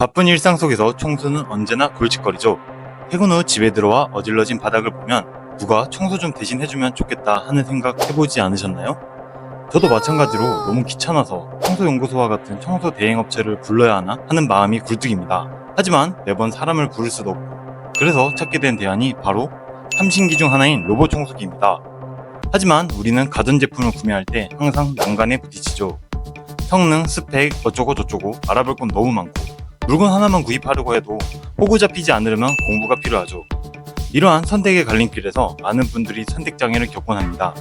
바쁜 일상 속에서 청소는 언제나 골칫거리죠. 퇴근 후 집에 들어와 어질러진 바닥을 보면 누가 청소 좀 대신 해주면 좋겠다 하는 생각 해보지 않으셨나요? 저도 마찬가지로 너무 귀찮아서 청소연구소와 같은 청소 대행업체를 불러야 하나 하는 마음이 굴뚝입니다. 하지만 매번 사람을 부를 수도 없고, 그래서 찾게 된 대안이 바로 삼신기 중 하나인 로봇 청소기입니다. 하지만 우리는 가전제품을 구매할 때 항상 난간에 부딪히죠. 성능, 스펙, 어쩌고 저쩌고 알아볼 건 너무 많고, 물건 하나만 구입하려고 해도 호구 잡히지 않으려면 공부가 필요하죠. 이러한 선택의 갈림길에서 많은 분들이 선택장애를 겪곤 합니다.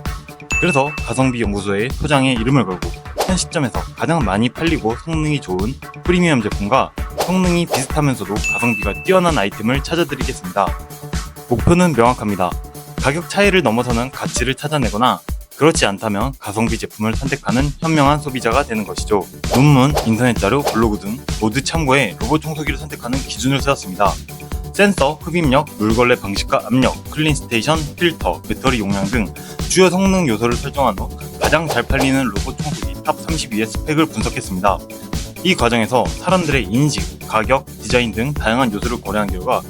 그래서 가성비 연구소의 소장에 이름을 걸고 현 시점에서 가장 많이 팔리고 성능이 좋은 프리미엄 제품과 성능이 비슷하면서도 가성비가 뛰어난 아이템을 찾아드리겠습니다. 목표는 명확합니다. 가격 차이를 넘어서는 가치를 찾아내거나, 그렇지 않다면 가성비 제품을 선택하는 현명한 소비자가 되는 것이죠. 논문, 인터넷 자료, 블로그 등 모두 참고해 로봇 청소기를 선택하는 기준을 세웠습니다. 센서, 흡입력, 물걸레 방식과 압력, 클린 스테이션, 필터, 배터리 용량 등 주요 성능 요소를 설정한 후 가장 잘 팔리는 로봇 청소기 탑 32의 스펙을 분석했습니다. 이 과정에서 사람들의 인식, 가격, 디자인 등 다양한 요소를 고려한 결과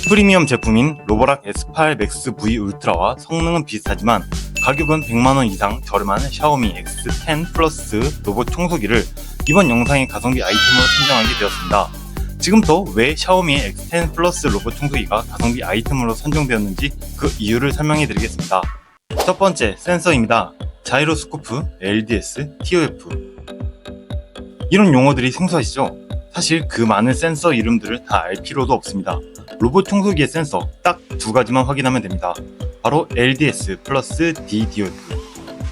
프리미엄 제품인 로보락 S8 맥스 V 울트라와 성능은 비슷하지만 가격은 100만원 이상 저렴한 샤오미 X10 플러스 로봇 청소기를 이번 영상의 가성비 아이템으로 선정하게 되었습니다. 지금부터 왜 샤오미의 X10 플러스 로봇 청소기가 가성비 아이템으로 선정되었는지 그 이유를 설명해 드리겠습니다. 첫 번째, 센서입니다. 자이로스코프, LDS, TOF. 이런 용어들이 생소하시죠? 사실 그 많은 센서 이름들을 다 알 필요도 없습니다. 로봇 청소기의 센서 딱 두 가지만 확인하면 됩니다. 바로 LDS 플러스 DDoF.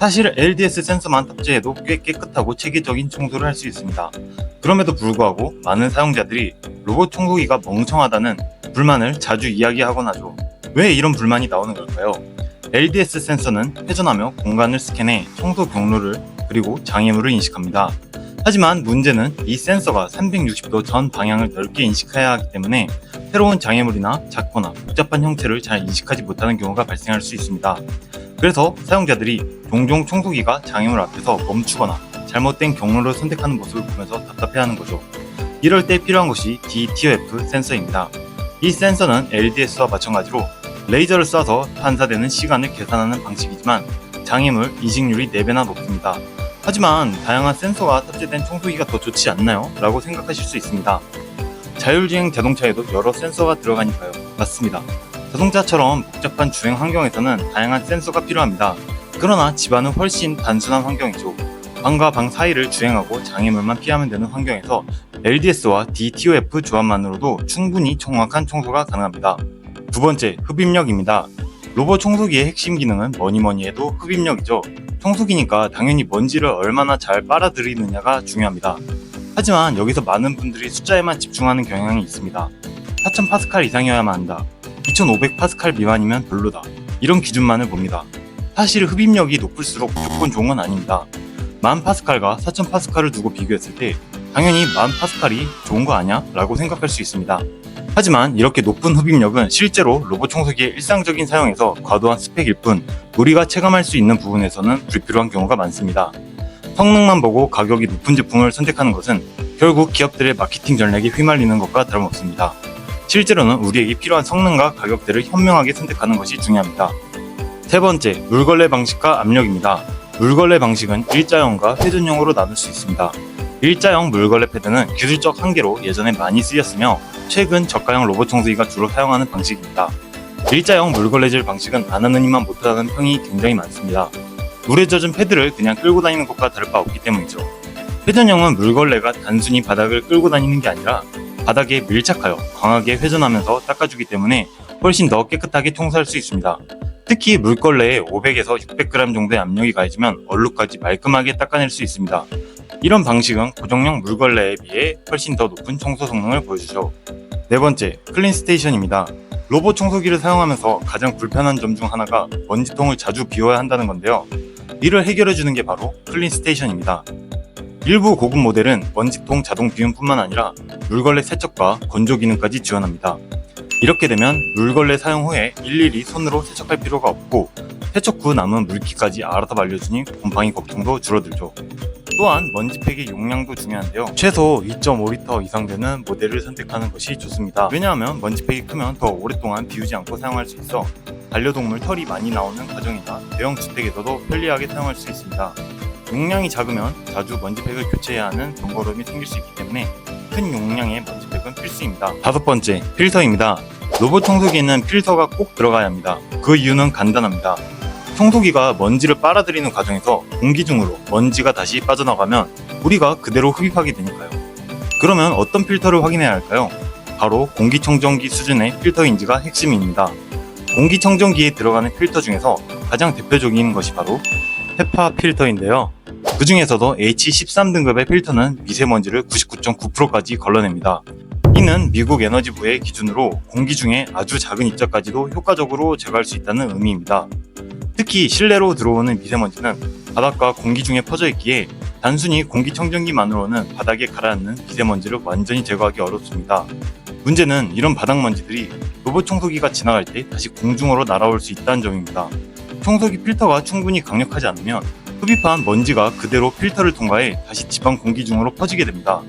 사실 LDS 센서만 탑재해도 꽤 깨끗하고 체계적인 청소를 할 수 있습니다. 그럼에도 불구하고 많은 사용자들이 로봇 청소기가 멍청하다는 불만을 자주 이야기하곤 하죠. 왜 이런 불만이 나오는 걸까요? LDS 센서는 회전하며 공간을 스캔해 청소 경로를 그리고 장애물을 인식합니다. 하지만 문제는 이 센서가 360도 전 방향을 넓게 인식해야 하기 때문에 새로운 장애물이나 작거나 복잡한 형체를 잘 인식하지 못하는 경우가 발생할 수 있습니다. 그래서 사용자들이 종종 청소기가 장애물 앞에서 멈추거나 잘못된 경로를 선택하는 모습을 보면서 답답해하는 거죠. 이럴 때 필요한 것이 DTOF 센서입니다. 이 센서는 LDS와 마찬가지로 레이저를 쏴서 반사되는 시간을 계산하는 방식이지만 장애물 인식률이 4배나 높습니다. 하지만 다양한 센서가 탑재된 청소기가 더 좋지 않나요? 라고 생각하실 수 있습니다. 자율주행 자동차에도 여러 센서가 들어가니까요. 맞습니다. 자동차처럼 복잡한 주행 환경에서는 다양한 센서가 필요합니다. 그러나 집안은 훨씬 단순한 환경이죠. 방과 방 사이를 주행하고 장애물만 피하면 되는 환경에서 LDS와 DTOF 조합만으로도 충분히 정확한 청소가 가능합니다. 두 번째, 흡입력입니다. 로봇 청소기의 핵심 기능은 뭐니뭐니 해도 흡입력이죠. 청소기니까 당연히 먼지를 얼마나 잘 빨아들이느냐가 중요합니다. 하지만 여기서 많은 분들이 숫자에만 집중하는 경향이 있습니다. 4000파스칼 이상이어야만 한다. 2500파스칼 미만이면 별로다. 이런 기준만을 봅니다. 사실 흡입력이 높을수록 무조건 좋은 건 아닙니다. 10,000파스칼과 4000파스칼을 두고 비교했을 때 당연히 10,000파스칼이 좋은 거 아냐? 라고 생각할 수 있습니다. 하지만 이렇게 높은 흡입력은 실제로 로봇 청소기의 일상적인 사용에서 과도한 스펙일 뿐 우리가 체감할 수 있는 부분에서는 불필요한 경우가 많습니다. 성능만 보고 가격이 높은 제품을 선택하는 것은 결국 기업들의 마케팅 전략에 휘말리는 것과 다름없습니다. 실제로는 우리에게 필요한 성능과 가격대를 현명하게 선택하는 것이 중요합니다. 세 번째, 물걸레 방식과 압력입니다. 물걸레 방식은 일자형과 회전형으로 나눌 수 있습니다. 일자형 물걸레 패드는 기술적 한계로 예전에 많이 쓰였으며 최근 저가형 로봇 청소기가 주로 사용하는 방식입니다. 일자형 물걸레질 방식은 안 하는 이만 못하다는 평이 굉장히 많습니다. 물에 젖은 패드를 그냥 끌고 다니는 것과 다를 바 없기 때문이죠. 회전형은 물걸레가 단순히 바닥을 끌고 다니는 게 아니라 바닥에 밀착하여 강하게 회전하면서 닦아주기 때문에 훨씬 더 깨끗하게 청소할 수 있습니다. 특히 물걸레에 500에서 600g 정도의 압력이 가해지면 얼룩까지 말끔하게 닦아낼 수 있습니다. 이런 방식은 고정형 물걸레에 비해 훨씬 더 높은 청소 성능을 보여주죠. 네 번째, 클린 스테이션입니다. 로봇 청소기를 사용하면서 가장 불편한 점 중 하나가 먼지통을 자주 비워야 한다는 건데요. 이를 해결해주는 게 바로 클린 스테이션입니다. 일부 고급 모델은 먼지통 자동 비움뿐만 아니라 물걸레 세척과 건조 기능까지 지원합니다. 이렇게 되면 물걸레 사용 후에 일일이 손으로 세척할 필요가 없고 세척 후 남은 물기까지 알아서 말려주니 곰팡이 걱정도 줄어들죠. 또한 먼지팩의 용량도 중요한데요. 최소 2.5리터 이상 되는 모델을 선택하는 것이 좋습니다. 왜냐하면 먼지팩이 크면 더 오랫동안 비우지 않고 사용할 수 있어 반려동물 털이 많이 나오는 가정이나 대형 주택에서도 편리하게 사용할 수 있습니다. 용량이 작으면 자주 먼지팩을 교체해야 하는 번거로움이 생길 수 있기 때문에 큰 용량의 먼지팩은 필수입니다. 5번째, 필터입니다. 로봇 청소기에는 필터가 꼭 들어가야 합니다. 그 이유는 간단합니다. 청소기가 먼지를 빨아들이는 과정에서 공기 중으로 먼지가 다시 빠져나가면 우리가 그대로 흡입하게 되니까요. 그러면 어떤 필터를 확인해야 할까요? 바로 공기청정기 수준의 필터인지가 핵심입니다. 공기청정기에 들어가는 필터 중에서 가장 대표적인 것이 바로 헤파 필터인데요. 그 중에서도 H13등급의 필터는 미세먼지를 99.9%까지 걸러냅니다. 이는 미국 에너지부의 기준으로 공기 중에 아주 작은 입자까지도 효과적으로 제거할 수 있다는 의미입니다. 특히 실내로 들어오는 미세먼지는 바닥과 공기 중에 퍼져 있기에 단순히 공기청정기만으로는 바닥에 가라앉는 미세먼지를 완전히 제거하기 어렵습니다. 문제는 이런 바닥먼지들이 로봇 청소기가 지나갈 때 다시 공중으로 날아올 수 있다는 점입니다. 청소기 필터가 충분히 강력하지 않으면 흡입한 먼지가 그대로 필터를 통과해 다시 집안 공기 중으로 퍼지게 됩니다.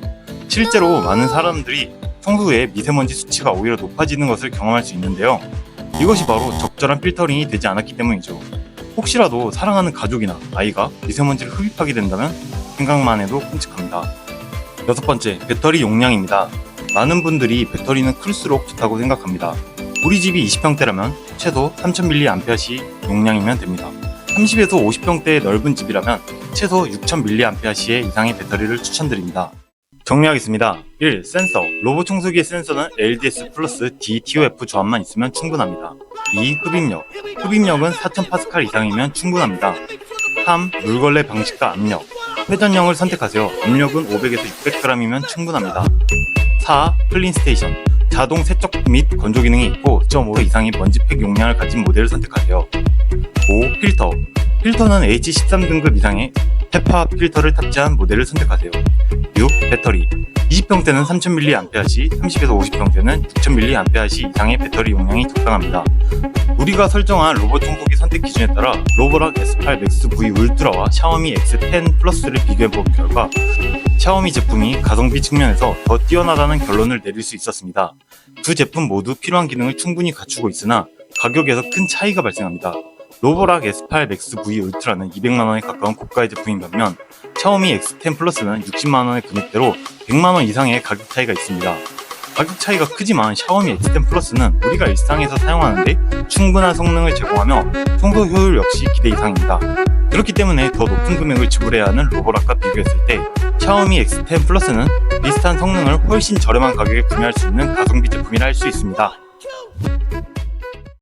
실제로 많은 사람들이 청소 후에 미세먼지 수치가 오히려 높아지는 것을 경험할 수 있는데요. 이것이 바로 적절한 필터링이 되지 않았기 때문이죠. 혹시라도 사랑하는 가족이나 아이가 미세먼지를 흡입하게 된다면 생각만 해도 끔찍합니다. 6번째, 배터리 용량입니다. 많은 분들이 배터리는 클수록 좋다고 생각합니다. 우리 집이 20평대라면 최소 3000mAh 용량이면 됩니다. 30에서 50평대의 넓은 집이라면 최소 6000mAh 이상의 배터리를 추천드립니다. 정리하겠습니다. 1. 센서. 로봇 청소기의 센서는 LDS 플러스 DTOF 조합만 있으면 충분합니다. 2. 흡입력. 흡입력은 4000파스칼 이상이면 충분합니다. 3. 물걸레 방식과 압력. 회전형을 선택하세요. 압력은 500에서 600g이면 충분합니다. 4. 클린 스테이션. 자동 세척 및 건조 기능이 있고 2.5 이상의 먼지팩 용량을 가진 모델을 선택하세요. 5. 필터. 필터는 H13등급 이상의 헤파 필터를 탑재한 모델을 선택하세요. 6. 배터리. 20평대는 3000mAh, 30에서 50평대는 6000mAh 이상의 배터리 용량이 적당합니다. 우리가 설정한 로봇 청소기 선택 기준에 따라 로보락 S8 맥스 V 울트라와 샤오미 X10 플러스를 비교해본 결과 샤오미 제품이 가성비 측면에서 더 뛰어나다는 결론을 내릴 수 있었습니다. 두 제품 모두 필요한 기능을 충분히 갖추고 있으나 가격에서 큰 차이가 발생합니다. 로보락 S8 맥스 V 울트라는 200만원에 가까운 고가의 제품인 반면 샤오미 X10 플러스는 60만원의 금액대로 100만원 이상의 가격 차이가 있습니다. 가격 차이가 크지만 샤오미 X10 플러스는 우리가 일상에서 사용하는데 충분한 성능을 제공하며 청소 효율 역시 기대 이상입니다. 그렇기 때문에 더 높은 금액을 지불해야 하는 로보락과 비교했을 때 샤오미 X10 플러스는 비슷한 성능을 훨씬 저렴한 가격에 구매할 수 있는 가성비 제품이라 할 수 있습니다.